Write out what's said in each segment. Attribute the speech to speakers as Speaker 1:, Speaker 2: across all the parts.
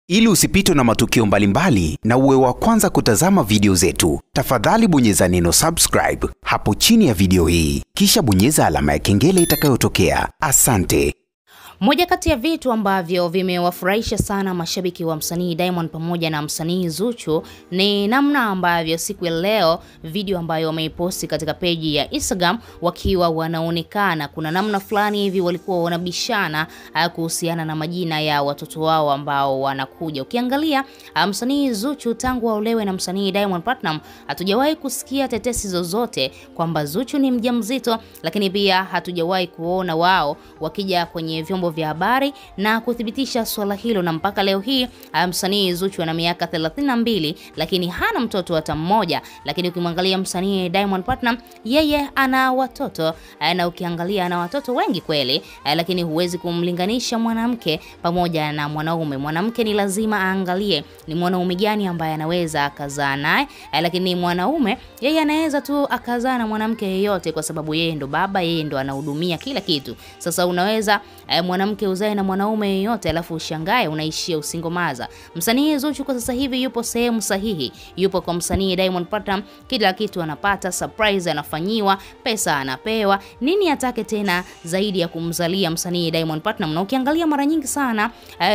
Speaker 1: Ili usipitwe na matukio mbalimbali na uwe wa kwanza kutazama video zetu, tafadhali bonyeza neno subscribe hapo chini ya video hii, kisha bonyeza alama ya kengele itakayotokea. Asante.
Speaker 2: Moja kati ya vitu ambavyo vimewafurahisha sana mashabiki wa msanii Diamond pamoja na msanii Zuchu ni namna ambavyo siku ya leo video ambayo wameiposti katika peji ya Instagram wakiwa wanaonekana kuna namna fulani hivi walikuwa wanabishana kuhusiana na majina ya watoto wao ambao wanakuja. Ukiangalia msanii Zuchu tangu aolewe na msanii Diamond Platnumz hatujawahi kusikia tetesi zozote kwamba Zuchu ni mjamzito, lakini pia hatujawahi kuona wao wakija kwenye vyombo vya habari na kuthibitisha swala hilo, na mpaka leo hii msanii Zuchu ana miaka 32 lakini hana mtoto hata mmoja. Lakini ukimwangalia msanii Diamond Platnumz yeye ana watoto na ukiangalia ana watoto wengi kweli, lakini huwezi kumlinganisha mwanamke pamoja na mwanaume. Mwanamke ni lazima aangalie ni mwanaume gani ambaye anaweza akazaa naye, lakini mwanaume yeye anaweza tu akazaa na mwanamke yeyote kwa sababu yeye ndo baba, yeye ndo anahudumia kila kitu. Sasa unaweza mwanamke uzae na mwanaume yeyote alafu ushangae unaishia usingomaza. Msanii Zuchu kwa sasa hivi yupo sehemu sahihi, yupo kwa msanii Diamond Platnumz, kila kitu anapata, surprise anafanyiwa, pesa anapewa, nini atake tena zaidi ya kumzalia msanii Diamond Platnumz. Na ukiangalia mara nyingi sana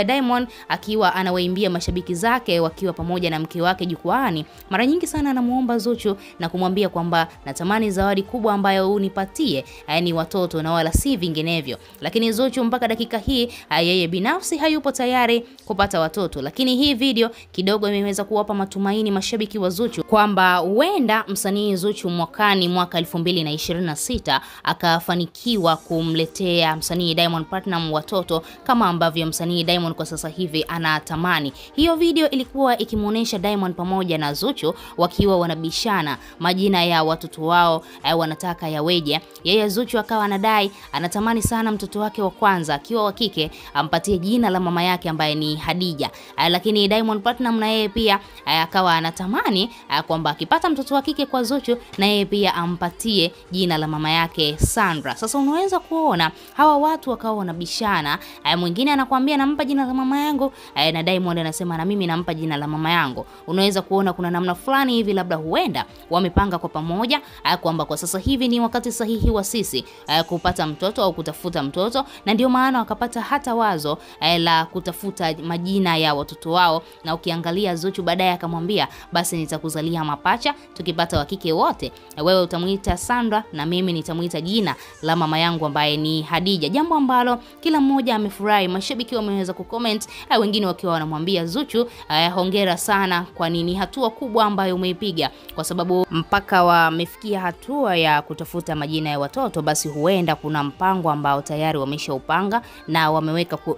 Speaker 2: Diamond akiwa anawaimbia mashabiki zake wakiwa pamoja na mke wake jukwaani, mara nyingi sana anamuomba Zuchu na kumwambia kwamba natamani zawadi kubwa ambayo unipatie ni watoto na wala si vinginevyo. Lakini Zuchu mpaka dakika hii yeye binafsi hayupo tayari kupata watoto, lakini hii video kidogo imeweza kuwapa matumaini mashabiki wa Zuchu kwamba huenda msanii Zuchu mwaka 2026 akafanikiwa kumletea msanii Diamond Platnumz watoto kama ambavyo msanii Diamond kwa sasa hivi anatamani. Hiyo video ilikuwa ikimuonesha Diamond pamoja na Zuchu wakiwa wanabishana majina ya watoto wao wanataka yaweje. Yeye Zuchu akawa anadai anatamani sana mtoto wake wa kwanza akiwa wa kike ampatie jina la mama yake ambaye ni Hadija, lakini Diamond Platnumz na yeye pia akawa anatamani kwamba akipata mtoto wa kike kwa Zuchu na yeye pia ampatie jina la mama yake Sandra. Sasa unaweza kuona hawa watu wakawa wanabishana, mwingine anakuambia nampa jina la mama yangu na Diamond anasema na mimi nampa jina la mama yangu. Unaweza kuona kuna namna fulani hivi labda huenda wamepanga kwa pamoja kwamba kwa sasa hivi ni wakati sahihi wa sisi kupata mtoto au kutafuta mtoto, na ndio maana wakapata hata wazo la kutafuta majina ya watoto wao. Na ukiangalia Zuchu baadaye akamwambia basi nitakuzalia mapacha, tukipata wa kike wote wewe utamuita Sandra na mimi nitamuita jina la mama yangu ambaye ni Hadija, jambo ambalo kila mmoja amefurahi. Mashabiki wameweza kucomment, wengine wakiwa wanamwambia Zuchu hongera sana, kwa nini hatua kubwa ambayo umeipiga, kwa sababu mpaka wamefikia hatua ya kutafuta majina ya watoto, basi huenda kuna mpango ambao tayari wameshaupanga na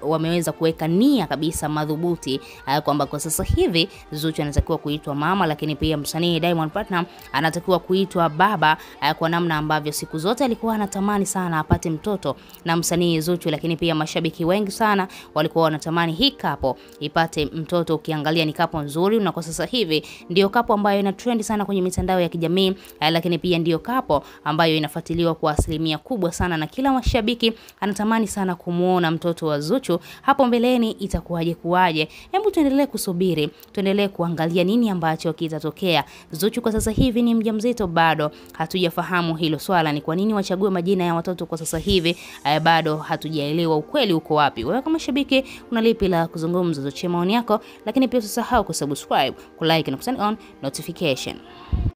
Speaker 2: wameweza kuweka nia kabisa madhubuti kwamba kwa sasa hivi Zuchu anatakiwa kuitwa mama, lakini pia msanii Diamond Platnumz anatakiwa kuitwa baba, kwa namna ambavyo siku zote alikuwa anatamani sana apate mtoto na msanii Zuchu. Lakini pia mashabiki wengi sana walikuwa wanatamani hii kapo ipate mtoto. Ukiangalia ni kapo nzuri, na kwa sasa hivi ndio kapo ambayo ina trend sana kwenye mitandao ya kijamii, lakini pia ndio kapo ambayo inafuatiliwa kwa asilimia kubwa sana, na kila mashabiki anatamani sana kumuona mtoto wa Zuchu hapo mbeleni itakuwaje kuwaje. Hebu tuendelee kusubiri, tuendelee kuangalia nini ambacho kitatokea. Zuchu kwa sasa hivi ni mjamzito, bado hatujafahamu hilo swala, ni kwa nini wachague majina ya watoto kwa sasa hivi, bado hatujaelewa ukweli uko wapi. Wewe kama shabiki unalipi la kuzungumza? Zochia maoni yako, lakini pia usisahau kusubscribe, kulike na kuturn on notification.